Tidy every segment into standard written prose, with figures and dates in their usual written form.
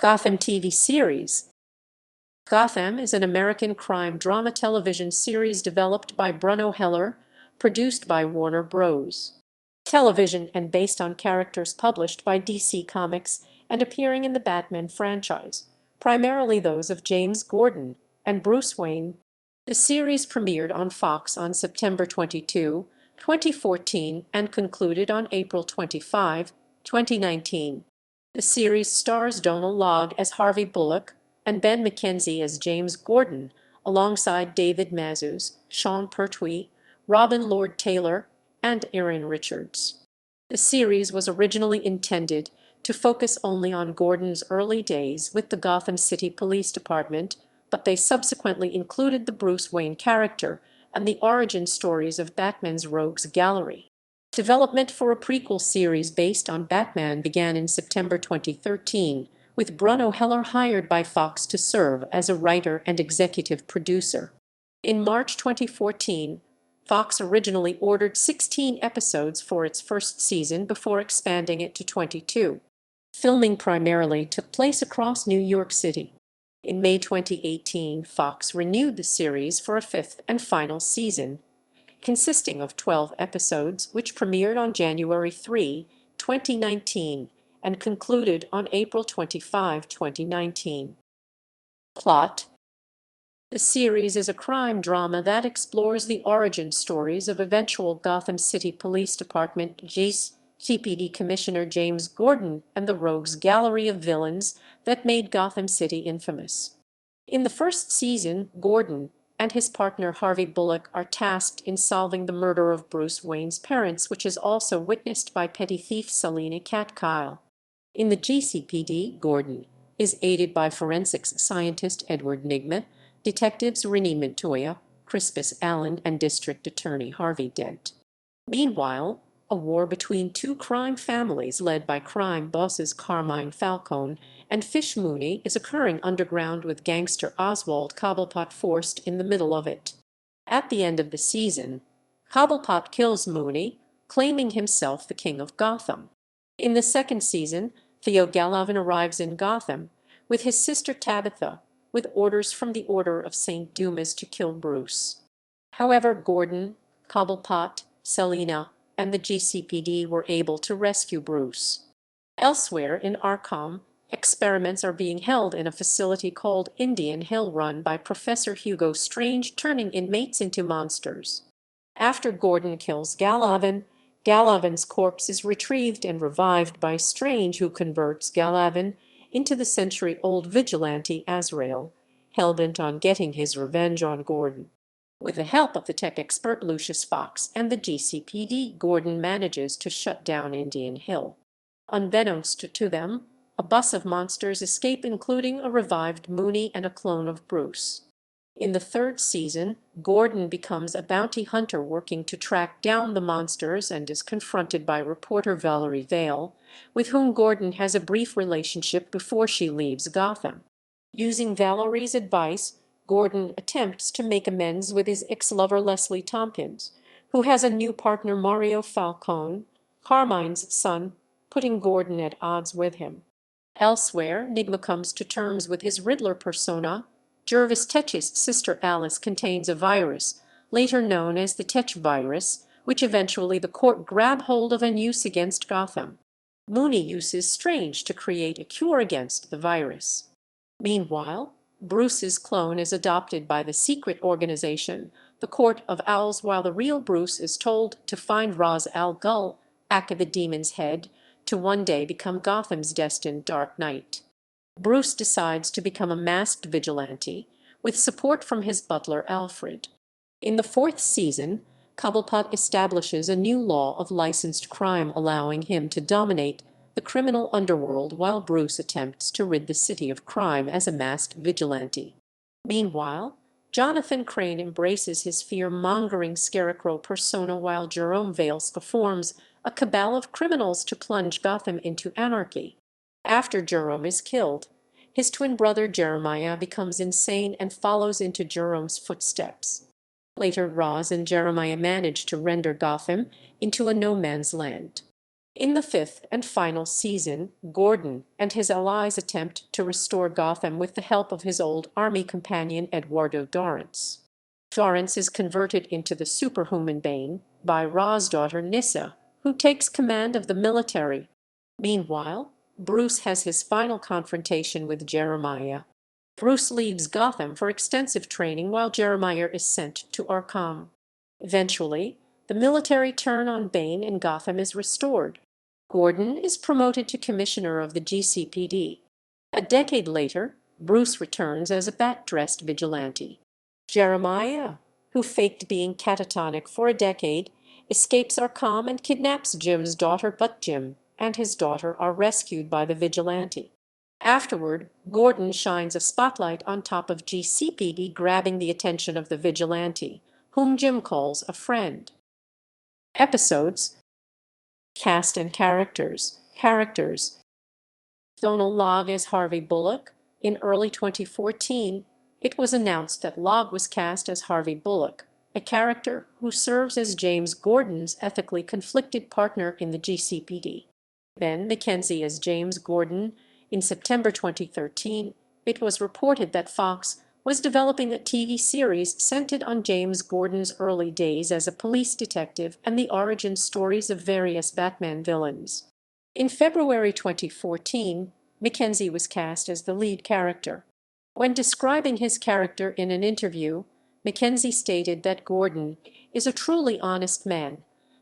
Gotham TV series. Gotham is an American crime drama television series developed by Bruno Heller, produced by Warner Bros. Television and based on characters published by DC Comics and appearing in the Batman franchise, primarily those of James Gordon and Bruce Wayne. The series premiered on Fox on September 22, 2014 and concluded on April 25, 2019. The series stars Donal Logue as Harvey Bullock and Ben McKenzie as James Gordon, alongside David Mazouz, Sean Pertwee, Robin Lord Taylor, and Erin Richards. The series was originally intended to focus only on Gordon's early days with the Gotham City Police Department, but they subsequently included the Bruce Wayne character and the origin stories of Batman's rogues gallery. Development for a prequel series based on Batman began in September 2013, with Bruno Heller hired by Fox to serve as a writer and executive producer. In March 2014, Fox originally ordered 16 episodes for its first season before expanding it to 22. Filming primarily took place across New York City. In May 2018, Fox renewed the series for a fifth and final season, consisting of 12 episodes, which premiered on January 3, 2019, and concluded on April 25, 2019. Plot. The series is a crime drama that explores the origin stories of eventual Gotham City Police Department GCPD Commissioner James Gordon and the rogues gallery of villains that made Gotham City infamous. In the first season, Gordon and his partner Harvey Bullock are tasked in solving the murder of Bruce Wayne's parents, which is also witnessed by petty thief Selina Cat Kyle. In the GCPD, Gordon is aided by forensics scientist Edward Nygma, detectives Renee Montoya, Crispus Allen, and District Attorney Harvey Dent. Meanwhile, a war between two crime families led by crime bosses Carmine Falcone and Fish Mooney is occurring underground, with gangster Oswald Cobblepot forced in the middle of it. At the end of the season, Cobblepot kills Mooney, claiming himself the king of Gotham. In the second season, Theo Galavin arrives in Gotham with his sister Tabitha, with orders from the Order of St. Dumas to kill Bruce. However, Gordon, Cobblepot, Selina, and the GCPD were able to rescue Bruce. Elsewhere in Arkham, experiments are being held in a facility called Indian Hill, run by Professor Hugo Strange, turning inmates into monsters. After Gordon kills Galavin, Galavin's corpse is retrieved and revived by Strange, who converts Galavin into the century-old vigilante Azrael, hell-bent on getting his revenge on Gordon. With the help of the tech expert Lucius Fox and the GCPD, Gordon manages to shut down Indian Hill. Unbeknownst to them, a bus of monsters escape, including a revived Mooney and a clone of Bruce. In the third season, Gordon becomes a bounty hunter working to track down the monsters and is confronted by reporter Valerie Vale, with whom Gordon has a brief relationship before she leaves Gotham. Using Valerie's advice, Gordon attempts to make amends with his ex-lover Leslie Tompkins, who has a new partner, Mario Falcone, Carmine's son, putting Gordon at odds with him. Elsewhere, Nygma comes to terms with his Riddler persona. Jervis Tetch's sister Alice contains a virus, later known as the Tetch virus, which eventually the court grab hold of and use against Gotham. Mooney uses Strange to create a cure against the virus. Meanwhile, Bruce's clone is adopted by the secret organization, the Court of Owls, while the real Bruce is told to find Ra's al Ghul, Akka the Demon's head, to one day become Gotham's destined Dark Knight. Bruce decides to become a masked vigilante, with support from his butler Alfred. In the fourth season, Cobblepot establishes a new law of licensed crime, allowing him to dominate the criminal underworld, while Bruce attempts to rid the city of crime as a masked vigilante. Meanwhile, Jonathan Crane embraces his fear-mongering scarecrow persona, while Jerome Valeska forms a cabal of criminals to plunge Gotham into anarchy. After Jerome is killed, his twin brother Jeremiah becomes insane and follows into Jerome's footsteps. Later, Roz and Jeremiah manage to render Gotham into a no-man's land. In the fifth and final season, Gordon and his allies attempt to restore Gotham with the help of his old army companion Eduardo Dorrance. Dorrance is converted into the superhuman Bane by Ra's daughter Nyssa, who takes command of the military. Meanwhile, Bruce has his final confrontation with Jeremiah. Bruce leaves Gotham for extensive training while Jeremiah is sent to Arkham. Eventually, the military turn on Bane in Gotham is restored. Gordon is promoted to commissioner of the GCPD. A decade later, Bruce returns as a bat-dressed vigilante. Jeremiah, who faked being catatonic for a decade, escapes Arkham and kidnaps Jim's daughter, but Jim and his daughter are rescued by the vigilante. Afterward, Gordon shines a spotlight on top of GCPD, grabbing the attention of the vigilante, whom Jim calls a friend. Episodes. Cast and characters. Donal Logue as Harvey Bullock. In early 2014, it was announced that Logue was cast as Harvey Bullock, a character who serves as James Gordon's ethically conflicted partner in the GCPD. Ben McKenzie as James Gordon. In September 2013, it was reported that Fox was developing a TV series centered on James Gordon's early days as a police detective and the origin stories of various Batman villains. In February 2014, McKenzie was cast as the lead character. When describing his character in an interview, McKenzie stated that Gordon is a truly honest man,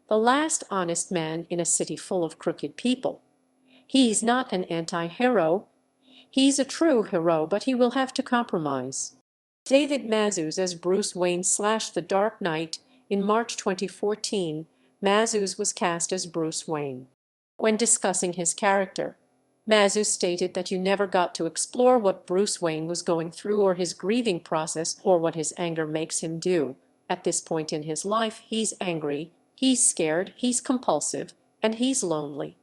the last honest man in a city full of crooked people. He's not an anti-hero. He's a true hero, but he will have to compromise. David Mazouz as Bruce Wayne / The Dark Knight. In March 2014, Mazouz was cast as Bruce Wayne. When discussing his character, Mazouz stated that you never got to explore what Bruce Wayne was going through or his grieving process or what his anger makes him do. At this point in his life, he's angry, he's scared, he's compulsive, and he's lonely.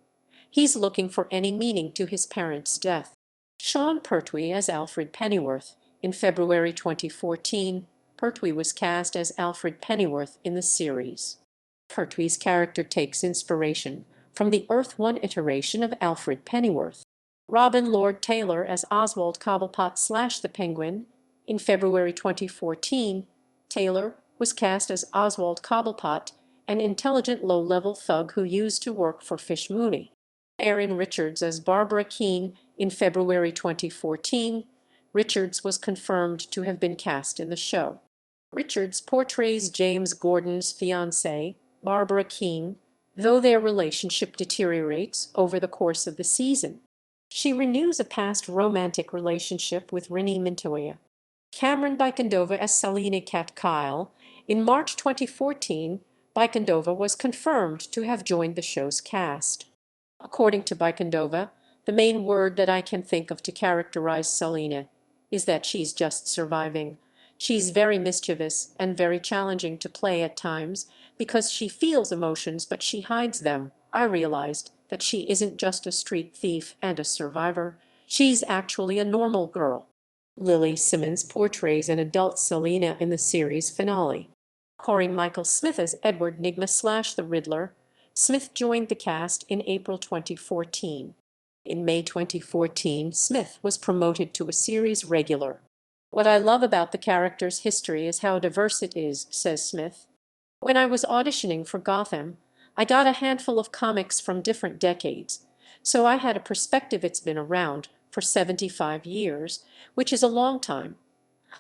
He's looking for any meaning to his parents' death. Sean Pertwee as Alfred Pennyworth. In February 2014, Pertwee was cast as Alfred Pennyworth in the series. Pertwee's character takes inspiration from the Earth 1 iteration of Alfred Pennyworth. Robin Lord Taylor as Oswald Cobblepot / the Penguin. In February 2014, Taylor was cast as Oswald Cobblepot, an intelligent low-level thug who used to work for Fish Mooney. Erin Richards as Barbara Keene. In February 2014, Richards was confirmed to have been cast in the show. Richards portrays James Gordon's fiancée, Barbara Keene, though their relationship deteriorates over the course of the season. She renews a past romantic relationship with Renee Montoya. Cameron Bikendova as Selina Cat Kyle. In March 2014, Bikendova was confirmed to have joined the show's cast. According to Bikendova, the main word that I can think of to characterize Selina is that she's just surviving. She's very mischievous and very challenging to play at times because she feels emotions but she hides them. I realized that she isn't just a street thief and a survivor. She's actually a normal girl. Lily Simmons portrays an adult Selina in the series finale. Corey Michael Smith as Edward Nygma / the Riddler. Smith joined the cast in April 2014. In May 2014, Smith was promoted to a series regular. What I love about the character's history is how diverse it is, says Smith. When I was auditioning for Gotham, I got a handful of comics from different decades, so I had a perspective. It's been around for 75 years, which is a long time.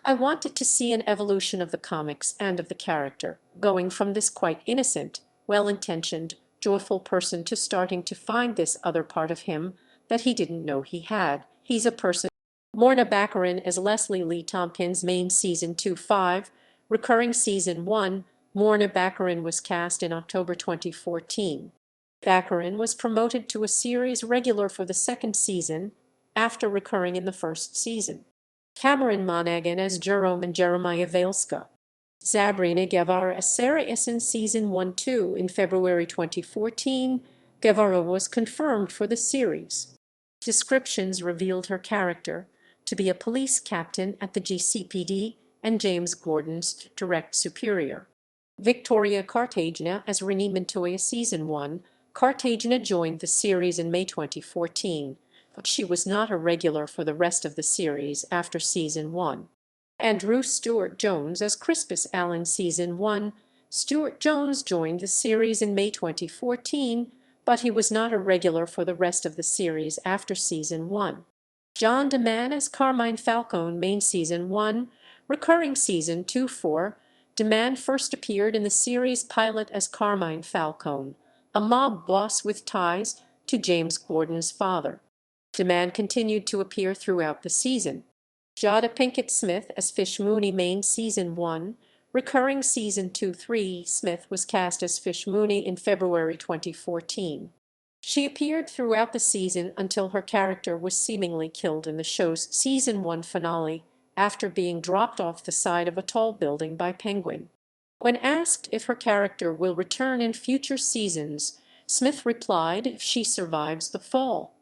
I wanted to see an evolution of the comics and of the character, going from this quite innocent, well-intentioned, joyful person to starting to find this other part of him that he didn't know he had. He's a person. Morna Baccarin as Leslie Lee Tompkins. Main Season 2-5, recurring Season 1. Morna Baccarin was cast in October 2014. Baccarin was promoted to a series regular for the second season, after recurring in the first season. Cameron Monaghan as Jerome and Jeremiah Vailska. Sabrina Guevara as Sarah Essen. Season 1-2. In February 2014, Guevara was confirmed for the series. Descriptions revealed her character to be a police captain at the GCPD and James Gordon's direct superior. Victoria Cartagena as Renee Montoya. Season 1. Cartagena joined the series in May 2014, but she was not a regular for the rest of the series after season 1. Andrew Stewart Jones as Crispus Allen season 1. Stewart Jones joined the series in May 2014, but he was not a regular for the rest of the series after season 1. John DeMann as Carmine Falcone main season 1, recurring season 2-4. DeMann first appeared in the series pilot as Carmine Falcone, a mob boss with ties to James Gordon's father. DeMann continued to appear throughout the season. Jada Pinkett Smith as Fish Mooney main season 1, recurring season 2-3. Smith was cast as Fish Mooney in February 2014. She appeared throughout the season until her character was seemingly killed in the show's season 1 finale after being dropped off the side of a tall building by Penguin. When asked if her character will return in future seasons, Smith replied, "If she survives the fall.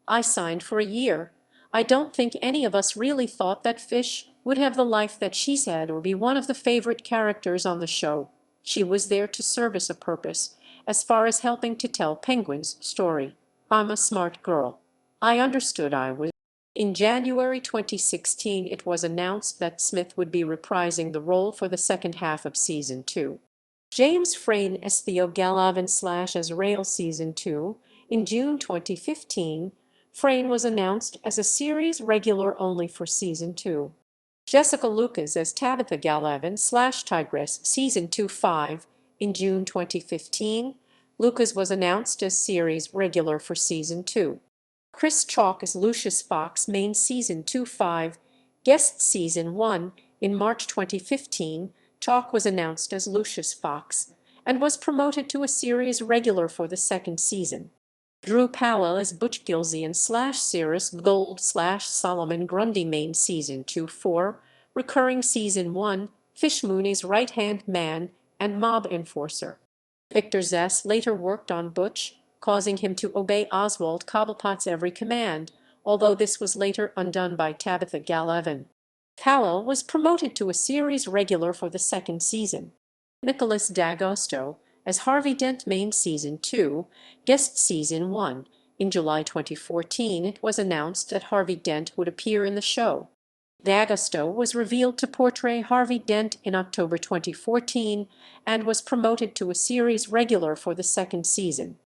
I signed for a year. I don't think any of us really thought that Fish would have the life that she's had or be one of the favorite characters on the show. She was there to service a purpose, as far as helping to tell Penguin's story. I'm a smart girl. I understood I was." In January 2016, it was announced that Smith would be reprising the role for the second half of season 2. James Frain as Theo Galavan / Azrael season 2. In June 2015, Frain was announced as a series regular only for season 2. Jessica Lucas as Tabitha Galavan / Tigress season 2-5. In June 2015, Lucas was announced as series regular for season 2. Chris Chalk as Lucius Fox main season 2-5, guest season 1. In March 2015, Chalk was announced as Lucius Fox and was promoted to a series regular for the second season. Drew Powell as Butch Gilzian / Cirrus Gold / Solomon Grundy main season 2-4, recurring season 1, Fish Mooney's right-hand man and mob enforcer. Victor Zess later worked on Butch, causing him to obey Oswald Cobblepot's every command, although this was later undone by Tabitha Galavan. Powell was promoted to a series regular for the second season. Nicholas D'Agosto as Harvey Dent main season 2, guest season 1. In July 2014, it was announced that Harvey Dent would appear in the show. D'Agosto was revealed to portray Harvey Dent in October 2014 and was promoted to a series regular for the second season.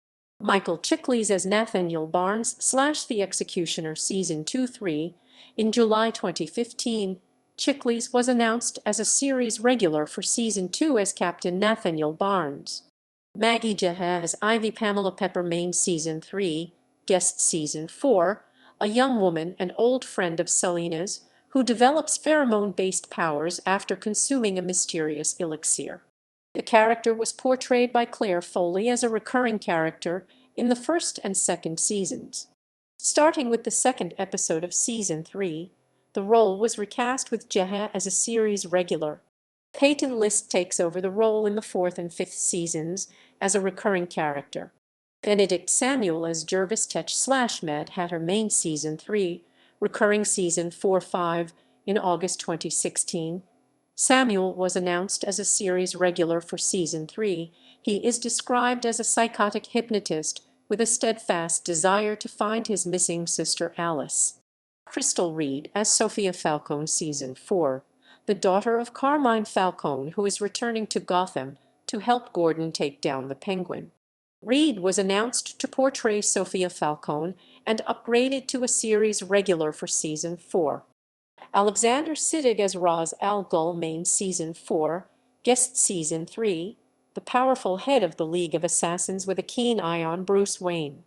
Michael Chiklis as Nathaniel Barnes / The Executioner season 2-3. In July 2015, Chiklis was announced as a series regular for season 2 as Captain Nathaniel Barnes. Maggie Jaha as Ivy Pamela Pepper main season 3, guest season 4, a young woman and old friend of Selina's who develops pheromone-based powers after consuming a mysterious elixir. The character was portrayed by Claire Foley as a recurring character in the first and second seasons. Starting with the second episode of season 3, the role was recast with Jaha as a series regular. Peyton List takes over the role in the fourth and fifth seasons as a recurring character. Benedict Samuel as Jervis Tech / Mad Hatter main season 3, recurring season 4-5. In August 2016, Samuel was announced as a series regular for season 3. He is described as a psychotic hypnotist with a steadfast desire to find his missing sister Alice. Crystal Reed as Sophia Falcone season 4, the daughter of Carmine Falcone who is returning to Gotham to help Gordon take down the Penguin. Reed was announced to portray Sophia Falcone and upgraded to a series regular for season 4. Alexander Siddig as Ra's al Ghul main season 4, guest season 3, the powerful head of the League of Assassins with a keen eye on Bruce Wayne.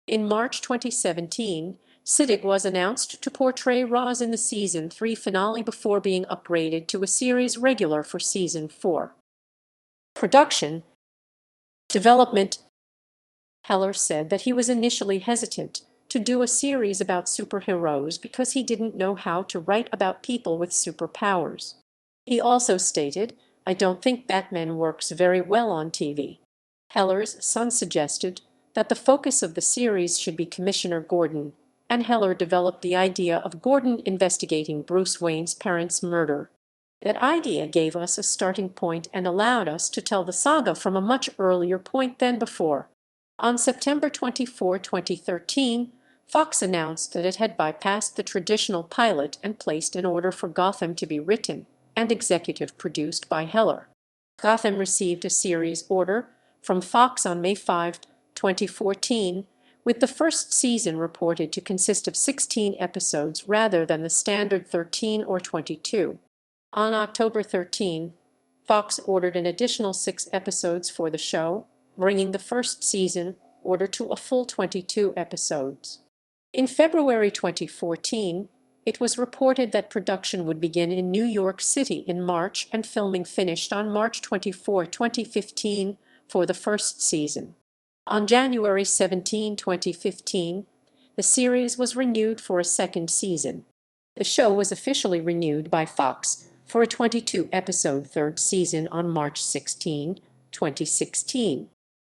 In March 2017, Siddig was announced to portray Ra's in the season 3 finale before being upgraded to a series regular for season 4. Production Development Heller said that he was initially hesitant to do a series about superheroes because he didn't know how to write about people with superpowers. He also stated, "I don't think Batman works very well on TV." Heller's son suggested that the focus of the series should be Commissioner Gordon, and Heller developed the idea of Gordon investigating Bruce Wayne's parents' murder. That idea gave us a starting point and allowed us to tell the saga from a much earlier point than before. On September 24, 2013, Fox announced that it had bypassed the traditional pilot and placed an order for Gotham to be written and executive produced by Heller. Gotham received a series order from Fox on May 5, 2014, with the first season reported to consist of 16 episodes rather than the standard 13 or 22. On October 13, Fox ordered an additional 6 episodes for the show, bringing the first season order to a full 22 episodes. In February 2014, it was reported that production would begin in New York City in March and filming finished on March 24, 2015 for the first season. On January 17, 2015, the series was renewed for a second season. The show was officially renewed by Fox for a 22-episode third season on March 16, 2016.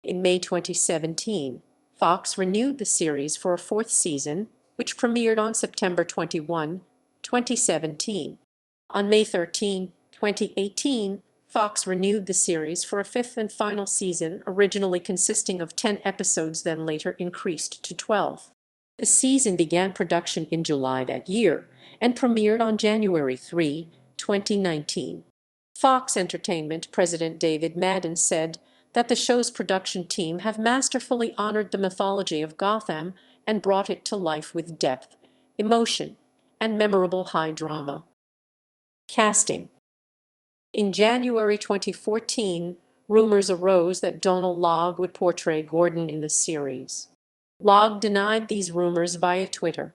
In May 2017, Fox renewed the series for a fourth season, which premiered on September 21, 2017. On May 13, 2018, Fox renewed the series for a fifth and final season, originally consisting of 10 episodes, then later increased to 12. The season began production in July that year and premiered on January 3, 2019. Fox Entertainment president David Mazouz said that the show's production team have masterfully honored the mythology of Gotham and brought it to life with depth, emotion, and memorable high drama. Casting. In January 2014, rumors arose that Donal Logue would portray Gordon in the series. Logue denied these rumors via Twitter.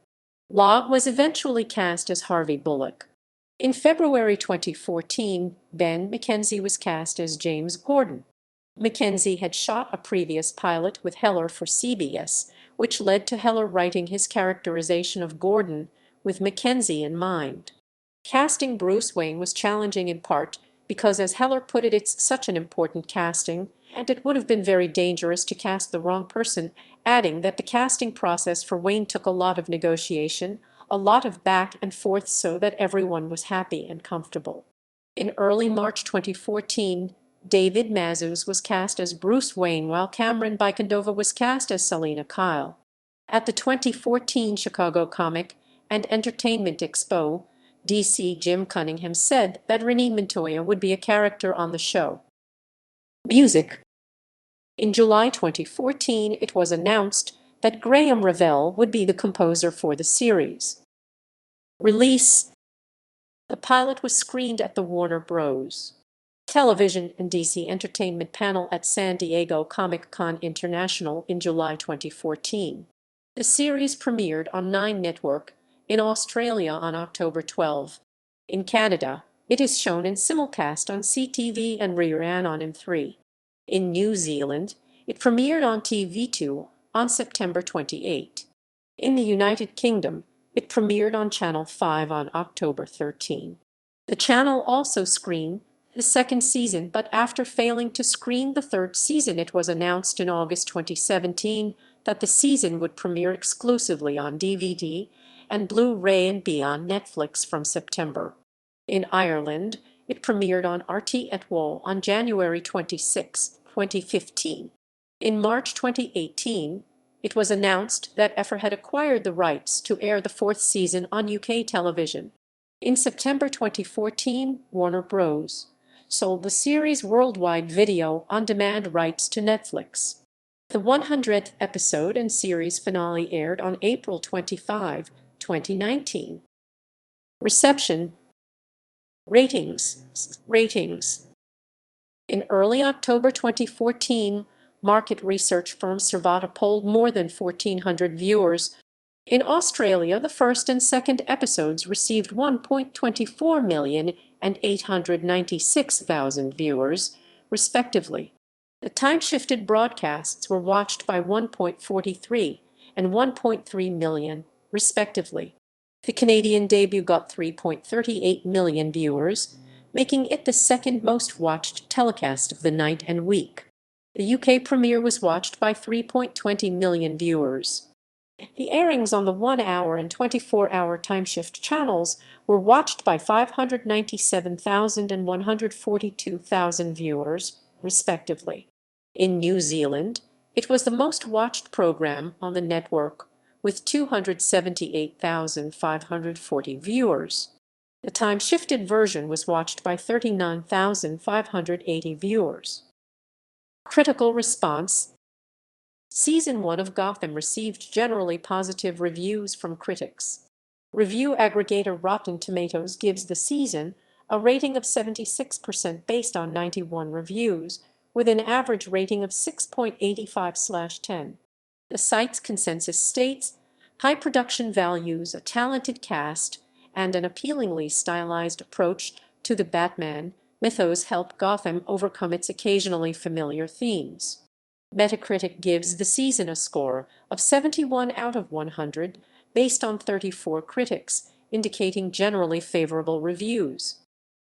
Logue was eventually cast as Harvey Bullock. In February 2014, Ben McKenzie was cast as James Gordon. McKenzie had shot a previous pilot with Heller for CBS, which led to Heller writing his characterization of Gordon with McKenzie in mind. Casting Bruce Wayne was challenging in part because, as Heller put it, it's such an important casting, and it would have been very dangerous to cast the wrong person, adding that the casting process for Wayne took a lot of negotiation, a lot of back and forth so that everyone was happy and comfortable. In early March 2014, David Mazouz was cast as Bruce Wayne while Cameron Bicondova was cast as Selina Kyle. At the 2014 Chicago Comic and Entertainment Expo, DC Jim Cunningham said that Renee Montoya would be a character on the show. Music. In July 2014, it was announced that Graham Revell would be the composer for the series. Release. The pilot was screened at the Warner Bros. Television and DC Entertainment panel at San Diego Comic-Con International in July 2014. The series premiered on 9 Network in Australia on October 12. In Canada, it is shown in simulcast on CTV and reran on M3. In New Zealand, it premiered on TV2 on September 28. In the United Kingdom, it premiered on Channel 5 on October 13. The channel also screened the second season, but after failing to screen the third season, it was announced in August 2017 that the season would premiere exclusively on DVD and Blu-ray and be on Netflix from September. In Ireland, it premiered on RT at Wall on January 26, 2015. In March 2018, it was announced that Effer had acquired the rights to air the fourth season on UK television. In September 2014, Warner Bros. Sold the series' worldwide video-on-demand rights to Netflix. The 100th episode and series finale aired on April 25, 2019. Reception. Ratings. In early October 2014, market research firm Survata polled more than 1,400 viewers. In Australia, the first and second episodes received 1.24 million and 896,000 viewers, respectively. The time-shifted broadcasts were watched by 1.43 and 1.3 million, respectively. The Canadian debut got 3.38 million viewers, making it the second most watched telecast of the night and week. The UK premiere was watched by 3.20 million viewers. The airings on the 1-hour and 24-hour time-shift channels were watched by 597,000 and 142,000 viewers, respectively. In New Zealand, It was the most watched program on the network, with 278,540 viewers. The time-shifted version was watched by 39,580 viewers. Critical response. Season 1 of Gotham received generally positive reviews from critics. Review aggregator Rotten Tomatoes gives the season a rating of 76% based on 91 reviews, with an average rating of 6.85/10. The site's consensus states, high production values, a talented cast, and an appealingly stylized approach to the Batman mythos help Gotham overcome its occasionally familiar themes. Metacritic gives the season a score of 71 out of 100 based on 34 critics, indicating generally favorable reviews.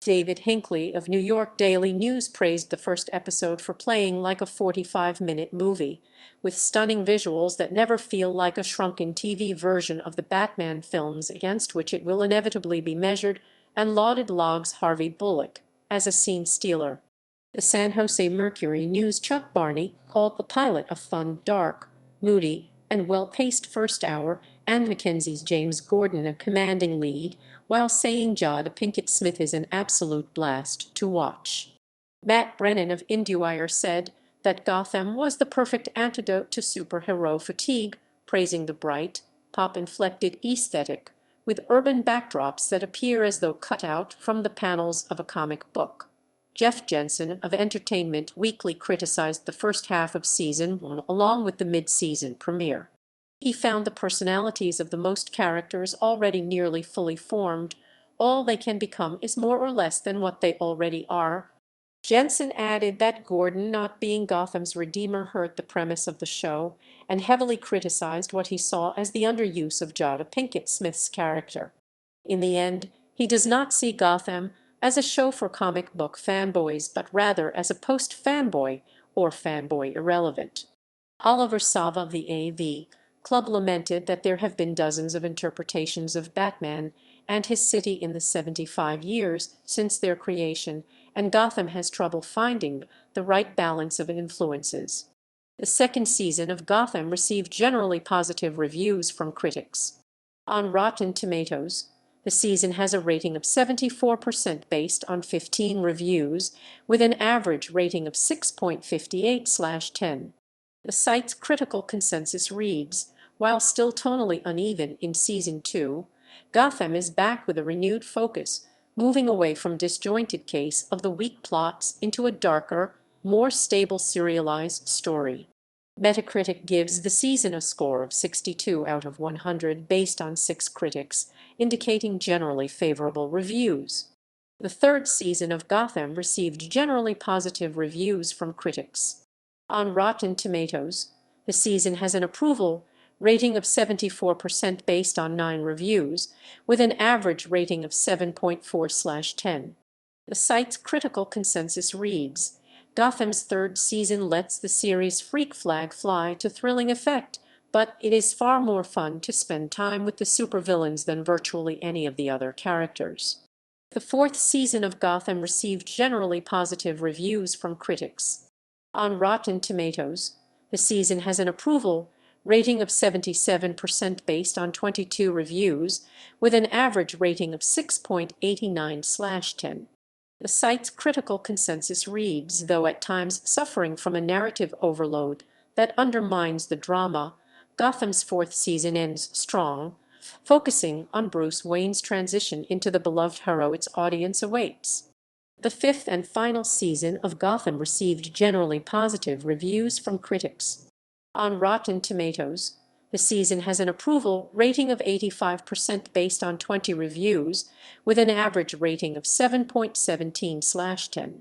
David Hinckley of New York Daily News praised the first episode for playing like a 45-minute movie, with stunning visuals that never feel like a shrunken TV version of the Batman films against which it will inevitably be measured, and lauded Logue's Harvey Bullock as a scene stealer. The San Jose Mercury News' Chuck Barney called the pilot a fun, dark, moody, and well-paced first hour, and McKenzie's James Gordon a commanding lead, while saying Jada Pinkett Smith is an absolute blast to watch. Matt Brennan of IndieWire said that Gotham was the perfect antidote to superhero fatigue, praising the bright, pop-inflected aesthetic, with urban backdrops that appear as though cut out from the panels of a comic book. Jeff Jensen of Entertainment Weekly criticized the first half of Season 1 along with the mid-season premiere. He found the personalities of the most characters already nearly fully formed. All they can become is more or less than what they already are. Jensen added that Gordon not being Gotham's redeemer hurt the premise of the show, and heavily criticized what he saw as the underuse of Jada Pinkett Smith's character. In the end, he does not see Gotham as a show for comic book fanboys, but rather as a post-fanboy or fanboy irrelevant. Oliver Sava of the AV Club lamented that there have been dozens of interpretations of Batman and his city in the 75 years since their creation, and Gotham has trouble finding the right balance of influences. The second season of Gotham received generally positive reviews from critics. On Rotten Tomatoes, the season has a rating of 74% based on 15 reviews, with an average rating of 6.58/10. The site's critical consensus reads, while still tonally uneven in Season 2, Gotham is back with a renewed focus, moving away from disjointed case of the weak plots into a darker, more stable serialized story. Metacritic gives the season a score of 62 out of 100 based on 6 critics, indicating generally favorable reviews. The third season of Gotham received generally positive reviews from critics. On Rotten Tomatoes, the season has an approval rating of 74% based on 9 reviews, with an average rating of 7.4/10. The site's critical consensus reads, Gotham's third season lets the series' freak flag fly to thrilling effect, but it is far more fun to spend time with the supervillains than virtually any of the other characters. The fourth season of Gotham received generally positive reviews from critics. On Rotten Tomatoes, the season has an approval rating of 77% based on 22 reviews, with an average rating of 6.89/10. The site's critical consensus reads, though at times suffering from a narrative overload that undermines the drama, Gotham's fourth season ends strong, focusing on Bruce Wayne's transition into the beloved hero its audience awaits. The fifth and final season of Gotham received generally positive reviews from critics. On Rotten Tomatoes, the season has an approval rating of 85% based on 20 reviews, with an average rating of 7.17/10.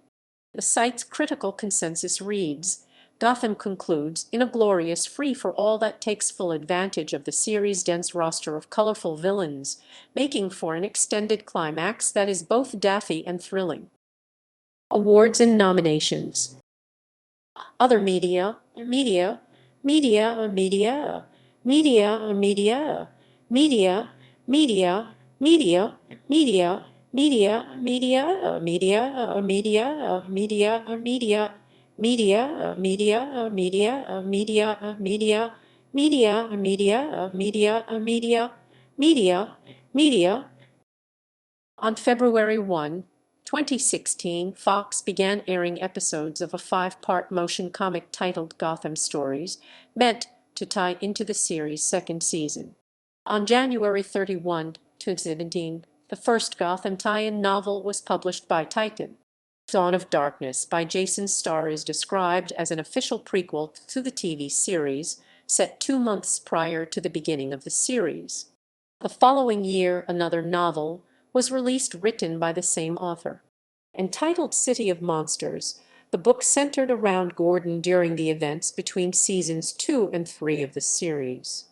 The site's critical consensus reads, Gotham concludes in a glorious free-for-all that takes full advantage of the series' dense roster of colorful villains, making for an extended climax that is both daffy and thrilling. Awards and nominations. Other media, media, media, media, media, media, media, media, media, media, media, media, media, media, media, media, media, media, media, media, media, media, media, media, media, media, media. On February 1, 2016, Fox began airing episodes of a five-part motion comic titled Gotham Stories, meant to tie into the series' second season. On January 31, 2017, the first Gotham tie-in novel was published by Titan. Dawn of Darkness by Jason Starr is described as an official prequel to the TV series, set 2 months prior to the beginning of the series. The following year, another novel was released written by the same author. Entitled City of Monsters, the book centered around Gordon during the events between seasons 2 and 3 of the series.